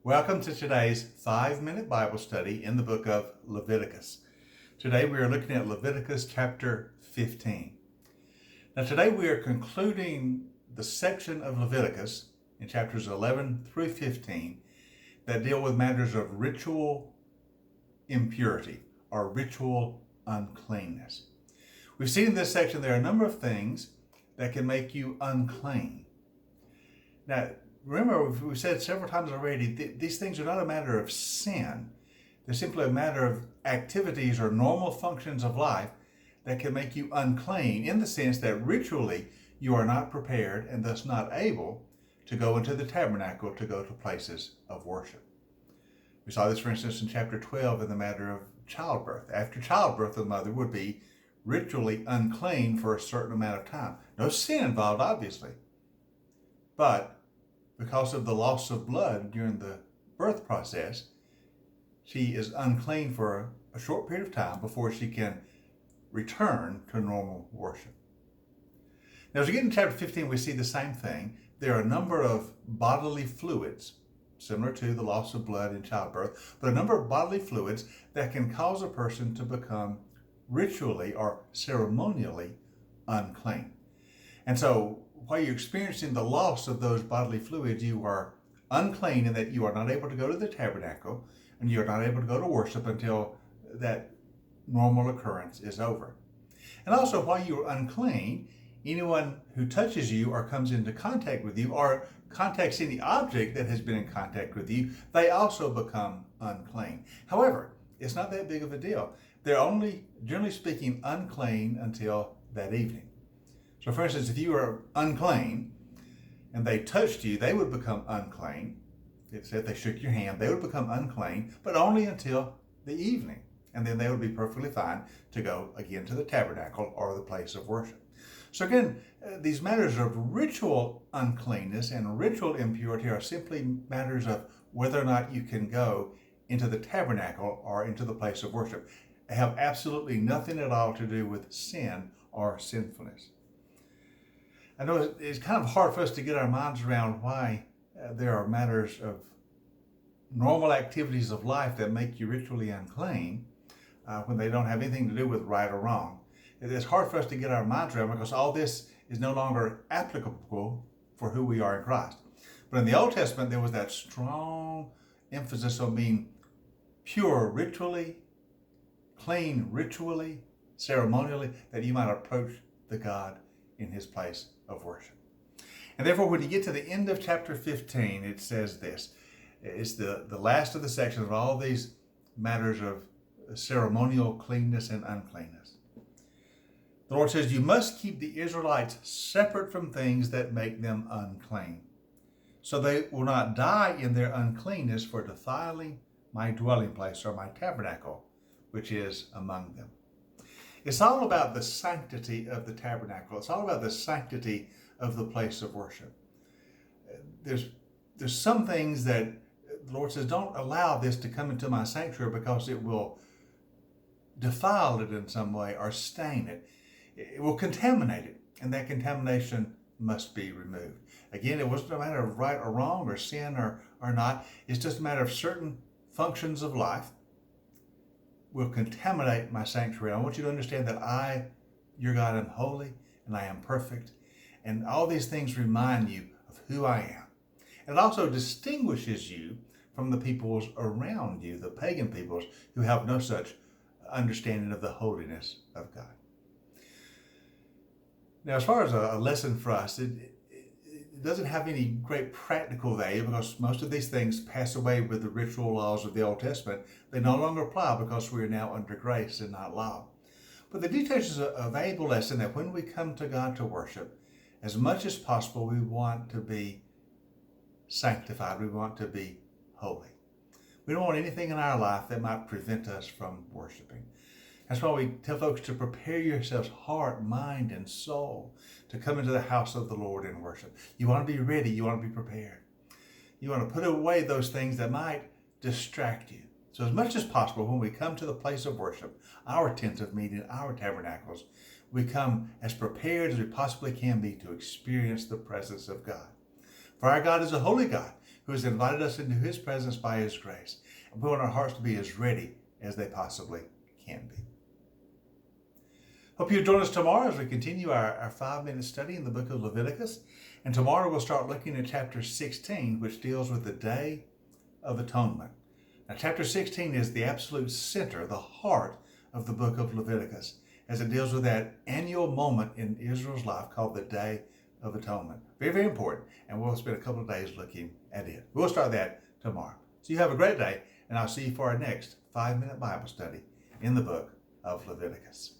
Welcome to today's 5-minute Bible study in the book of Leviticus. Today we are looking at Leviticus chapter 15. Now today we are concluding the section of Leviticus in chapters 11 through 15 that deal with matters of ritual impurity or ritual uncleanness. We've seen in this section there are a number of things that can make you unclean. Now, remember, we've said several times already, these things are not a matter of sin. They're simply a matter of activities or normal functions of life that can make you unclean in the sense that ritually you are not prepared and thus not able to go into the tabernacle to go to places of worship. We saw this, for instance, in chapter 12 in the matter of childbirth. After childbirth, the mother would be ritually unclean for a certain amount of time. No sin involved, obviously. But because of the loss of blood during the birth process, she is unclean for a short period of time before she can return to normal worship. Now, as we get into chapter 15, we see the same thing. There are a number of bodily fluids, similar to the loss of blood in childbirth, but a number of bodily fluids that can cause a person to become ritually or ceremonially unclean. And so, while you're experiencing the loss of those bodily fluids, you are unclean in that you are not able to go to the tabernacle and you're not able to go to worship until that normal occurrence is over. And also, while you're unclean, anyone who touches you or comes into contact with you or contacts any object that has been in contact with you, they also become unclean. However, it's not that big of a deal. They're only, generally speaking, unclean until that evening. So for instance, if you were unclean and they touched you, they would become unclean. It said they shook your hand, they would become unclean, but only until the evening. And then they would be perfectly fine to go again to the tabernacle or the place of worship. So again, these matters of ritual uncleanness and ritual impurity are simply matters of whether or not you can go into the tabernacle or into the place of worship. They have absolutely nothing at all to do with sin or sinfulness. I know it's kind of hard for us to get our minds around why there are matters of normal activities of life that make you ritually unclean when they don't have anything to do with right or wrong. It's hard for us to get our minds around because all this is no longer applicable for who we are in Christ. But in the Old Testament, there was that strong emphasis on being pure ritually, clean ritually, ceremonially, that you might approach the God in his place of worship. And therefore, when you get to the end of chapter 15, it says this. It's the last of the section of all these matters of ceremonial cleanness and uncleanness. The Lord says, you must keep the Israelites separate from things that make them unclean, so they will not die in their uncleanness for defiling my dwelling place or my tabernacle, which is among them. It's all about the sanctity of the tabernacle. It's all about the sanctity of the place of worship. There's some things that the Lord says, don't allow this to come into my sanctuary because it will defile it in some way or stain it. It will contaminate it, and that contamination must be removed. Again, it wasn't a matter of right or wrong or sin or not. It's just a matter of certain functions of life will contaminate my sanctuary. I want you to understand that I, your God, am holy and I am perfect. And all these things remind you of who I am. And it also distinguishes you from the peoples around you, the pagan peoples who have no such understanding of the holiness of God. Now, as far as a lesson for us, it doesn't have any great practical value because most of these things pass away with the ritual laws of the Old Testament. They no longer apply because we are now under grace and not law. But the details is a valuable lesson that when we come to God to worship, as much as possible, we want to be sanctified. We want to be holy. We don't want anything in our life that might prevent us from worshiping. That's why we tell folks to prepare yourselves, heart, mind, and soul, to come into the house of the Lord and worship. You want to be ready. You want to be prepared. You want to put away those things that might distract you. So as much as possible, when we come to the place of worship, our tents of meeting, our tabernacles, we come as prepared as we possibly can be to experience the presence of God. For our God is a holy God who has invited us into his presence by his grace. And we want our hearts to be as ready as they possibly can be. Hope you'll join us tomorrow as we continue our 5-minute study in the book of Leviticus. And tomorrow we'll start looking at chapter 16, which deals with the Day of Atonement. Now, chapter 16 is the absolute center, the heart of the book of Leviticus, as it deals with that annual moment in Israel's life called the Day of Atonement. Very, very important, and we'll spend a couple of days looking at it. We'll start that tomorrow. So you have a great day, and I'll see you for our next 5-minute Bible study in the book of Leviticus.